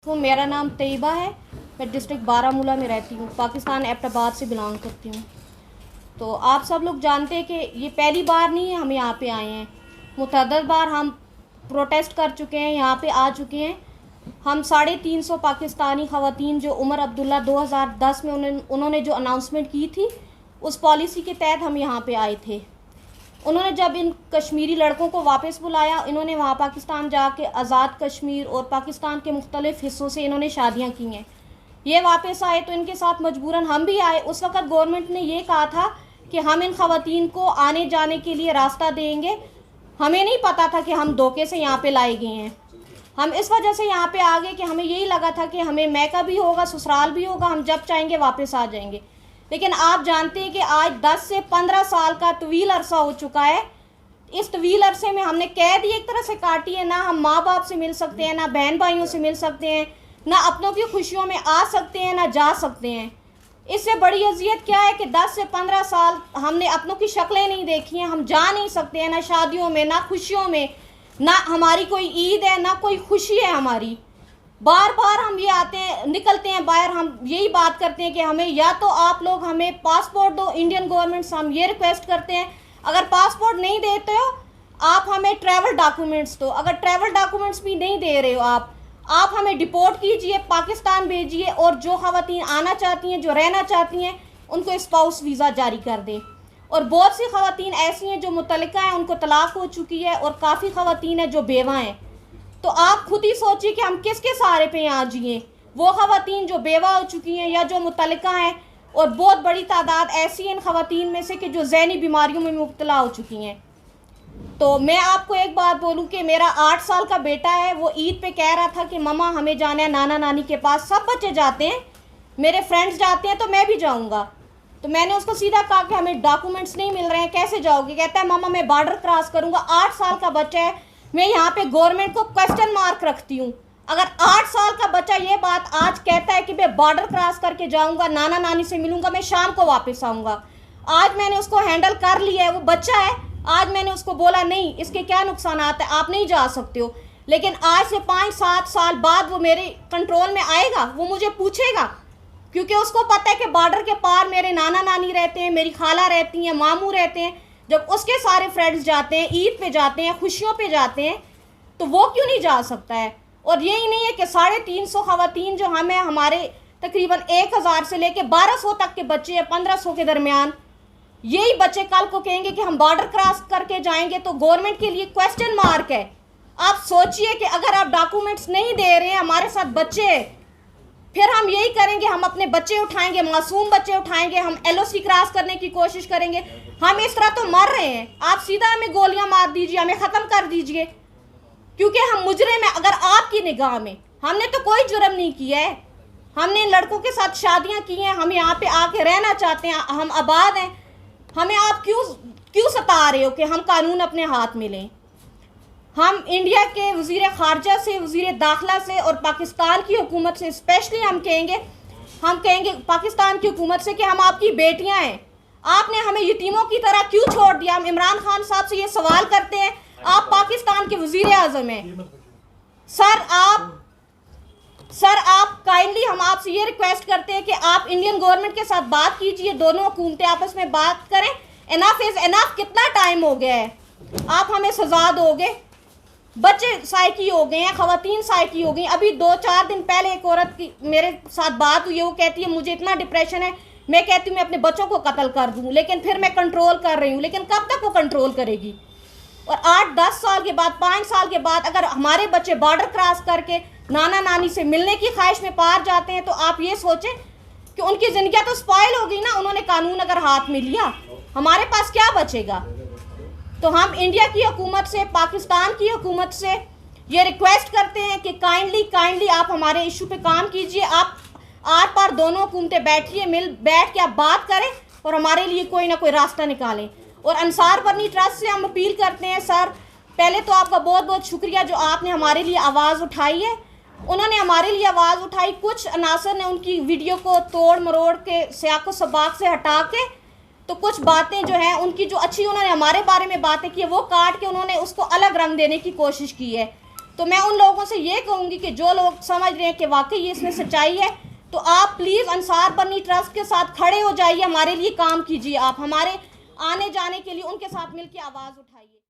तो मेरा नाम तैयबा है। मैं डिस्ट्रिक्ट बारामूला में रहती हूँ, पाकिस्तान एबटाबाद से बिलोंग करती हूँ। तो आप सब लोग जानते हैं कि ये पहली बार नहीं है हम यहाँ पे आए हैं। मुतअद्दिद बार हम प्रोटेस्ट कर चुके हैं, यहाँ पे आ चुके हैं। हम 350 पाकिस्तानी ख़वातीन जो उमर अब्दुल्ला 2010 में उन्होंने जो अनाउंसमेंट की थी, उस पॉलिसी के तहत हम यहाँ पे आए थे। उन्होंने जब इन कश्मीरी लड़कों को वापस बुलाया, इन्होंने वहाँ पाकिस्तान जाके आज़ाद कश्मीर और पाकिस्तान के मुख्तलिफ़ हिस्सों से इन्होंने शादियाँ की हैं। ये वापस आए तो इनके साथ मजबूरन हम भी आए। उस वक़्त गवर्नमेंट ने ये कहा था कि हम इन ख़वातीन को आने जाने के लिए रास्ता देंगे। हमें नहीं पता था कि हम धोखे से यहाँ पे लाए गए हैं। हम इस वजह से यहाँ पे आ गए कि हमें यही लगा था कि हमें मैका भी होगा, ससुराल भी होगा, हम जब चाहेंगे वापस आ जाएंगे। लेकिन आप जानते हैं कि आज 10 से 15 साल का तवील अरसा हो चुका है। इस तवील अरसे में हमने कैद ही एक तरह से काटी है। ना हम माँ बाप से मिल सकते हैं, ना बहन भाइयों से मिल सकते हैं, ना अपनों की खुशियों में आ सकते हैं, ना जा सकते हैं। इससे बड़ी अजियत क्या है कि 10 से 15 साल हमने अपनों की शक्लें नहीं देखी हैं। हम जा नहीं सकते हैं, ना शादियों में, ना खुशियों में, ना हमारी कोई ईद है, ना कोई खुशी है हमारी। बार बार हम ये आते हैं, निकलते हैं बाहर, हम यही बात करते हैं कि हमें या तो आप लोग हमें पासपोर्ट दो, इंडियन गवर्नमेंट से हम ये रिक्वेस्ट करते हैं। अगर पासपोर्ट नहीं देते हो आप हमें ट्रैवल डॉक्यूमेंट्स दो। अगर ट्रैवल डॉक्यूमेंट्स भी नहीं दे रहे हो आप हमें डिपोर्ट कीजिए, पाकिस्तान भेजिए। और जो ख़वातीन आना चाहती हैं, जो रहना चाहती हैं, उनको स्पाउस वीज़ा जारी कर दें। और बहुत सी ख़वातीन ऐसी हैं जो मुतल्लिका हैं, उनको तलाक हो चुकी है, और काफ़ी ख़वातीन हैं जो बेवा हैं। तो आप खुद ही सोचिए कि हम किसके सहारे पे यहाँ जिए। वो ख़वातीन जो बेवा हो चुकी हैं या जो मुतल्लिका हैं, और बहुत बड़ी तादाद ऐसी है इन ख़वातीन में से कि जो ज़हनी बीमारियों में मुब्तला हो चुकी हैं। तो मैं आपको एक बात बोलूँ कि मेरा 8 साल का बेटा है, वो ईद पे कह रहा था कि मम्मा हमें जाना है नाना नानी के पास। सब बच्चे जाते हैं, मेरे फ्रेंड्स जाते हैं, तो मैं भी जाऊँगा। तो मैंने उसको सीधा कहा कि हमें डॉक्यूमेंट्स नहीं मिल रहे हैं, कैसे जाओगे? कहता है मम्मा मैं बॉर्डर क्रॉस करूँगा। 8 साल का बच्चा है। मैं यहाँ पे गवर्नमेंट को क्वेश्चन मार्क रखती हूँ। अगर 8 साल का बच्चा ये बात आज कहता है कि मैं बॉर्डर क्रॉस करके जाऊँगा, नाना नानी से मिलूँगा, मैं शाम को वापस आऊँगा। आज मैंने उसको हैंडल कर लिया है, वो बच्चा है। आज मैंने उसको बोला नहीं, इसके क्या नुकसान है, आप नहीं जा सकते हो। लेकिन आज से 5-7 साल बाद वो मेरे कंट्रोल में आएगा, वो मुझे पूछेगा, क्योंकि उसको पता है कि बॉर्डर के पार मेरे नाना नानी रहते हैं, मेरी खाला रहती हैं, मामू रहते हैं। जब उसके सारे फ्रेंड्स जाते हैं, ईद पे जाते हैं, खुशियों पे जाते हैं, तो वो क्यों नहीं जा सकता है? और यही नहीं है कि 350 ख़वातीन जो हम हैं, हमारे तकरीबन 1000 से लेके 1200 तक के बच्चे हैं, 1500 के दरमियान। यही बच्चे कल को कहेंगे कि हम बॉर्डर क्रॉस करके जाएंगे, तो गवर्नमेंट के लिए क्वेश्चन मार्क है। आप सोचिए कि अगर आप डॉक्यूमेंट्स नहीं दे रहे हैं, हमारे साथ बच्चे हैं, फिर हम यही करेंगे, हम अपने बच्चे उठाएंगे, मासूम बच्चे उठाएंगे, हम LOC क्रॉस करने की कोशिश करेंगे। हम इस तरह तो मर रहे हैं। आप सीधा हमें गोलियां मार दीजिए, हमें ख़त्म कर दीजिए, क्योंकि हम मुजरिम हैं। अगर आपकी निगाह में हमने तो कोई जुर्म नहीं किया है, हमने लड़कों के साथ शादियां की हैं, हम यहाँ पे आके रहना चाहते हैं, हम आबाद हैं। हमें आप क्यों सता रहे हो कि हम कानून अपने हाथ में लें? हम इंडिया के वज़ीर ख़ारजा से, वज़ीर दाखिला से और पाकिस्तान की हुकूमत से स्पेशली हम कहेंगे पाकिस्तान की हुकूमत से कि हम आपकी बेटियां हैं। आपने हमें यतीमों की तरह क्यों छोड़ दिया? हम इमरान खान साहब से ये सवाल करते हैं। आप पाकिस्तान के वज़ीर आज़म हैं। सर आप काइंडली, हम आपसे ये रिक्वेस्ट करते हैं कि आप इंडियन गवर्नमेंट के साथ बात कीजिए, दोनों हुकूमतें आपस में बात करें। Enough is enough. कितना टाइम हो गया है? आप हमें सजा दोगे। बच्चे साइकी हो गए हैं, ख़वातीन साइकी हो गई। अभी 2-4 दिन पहले एक औरत की मेरे साथ बात हुई है, वो कहती है मुझे इतना डिप्रेशन है, मैं कहती हूँ मैं अपने बच्चों को कत्ल कर दूँ, लेकिन फिर मैं कंट्रोल कर रही हूँ। लेकिन कब तक वो कंट्रोल करेगी? और 8-10 साल के बाद, 5 साल के बाद अगर हमारे बच्चे बॉर्डर क्रॉस करके नाना नानी से मिलने की ख्वाहिश में पार जाते हैं, तो आप ये सोचें कि उनकी ज़िंदगी तो स्पॉइल हो गई ना। उन्होंने कानून अगर हाथ में लिया, हमारे पास क्या बचेगा? तो हम इंडिया की हुकूमत से, पाकिस्तान की हुकूमत से ये रिक्वेस्ट करते हैं कि काइंडली आप हमारे इशू पे काम कीजिए। आप आर पार दोनों हुकूमतें बैठ के आप बात करें और हमारे लिए कोई ना कोई रास्ता निकालें। और अंसार बर्नी ट्रस्ट से हम अपील करते हैं, सर पहले तो आपका बहुत बहुत शुक्रिया जो आपने हमारे लिए आवाज़ उठाई है। उन्होंने हमारे लिए आवाज़ उठाई, कुछ अनासर ने उनकी वीडियो को तोड़ मरोड़ के सियाको सबाक से हटा के, तो कुछ बातें जो हैं उनकी जो अच्छी उन्होंने हमारे बारे में बातें की, वो काट के उन्होंने उसको अलग रंग देने की कोशिश की है। तो मैं उन लोगों से ये कहूँगी कि जो लोग समझ रहे हैं कि वाकई ये इसमें सच्चाई है, तो आप प्लीज़ अंसार बर्नी ट्रस्ट के साथ खड़े हो जाइए, हमारे लिए काम कीजिए, आप हमारे आने जाने के लिए उनके साथ मिलकर आवाज़ उठाइए।